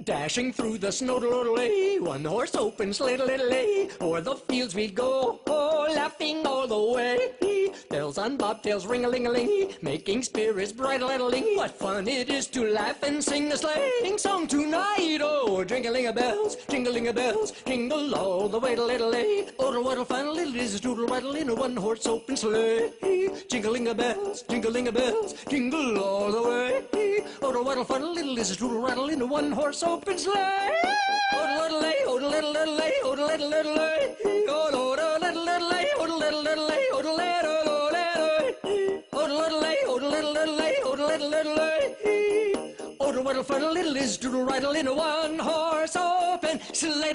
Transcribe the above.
Dashing through the snow, one horse open sleigh, o'er the fields we'd go, laughing all the way. Bells on bobtails ring-a-ling-a-ling, making spirits bright-a-ling. What fun it is to laugh and sing a sleighing song tonight! Oh, jingle-a-bells, jingle-a-bells, jingle all the way to little-lay. Oh, what a fun little is doodle-rattle in a one-horse open sleigh. Jingle-a-bells, jingle-a-bells, jingle all the way. Oh, what a fun little is doodle-rattle in a one-horse open sleigh. Oh, little-lay, oh, little-lay, oh, little-lay, oh, little-lay, oh, little-lay, oh, little-lay. Oh, what a fun little is doodle-rattle in a one-horse open sleigh.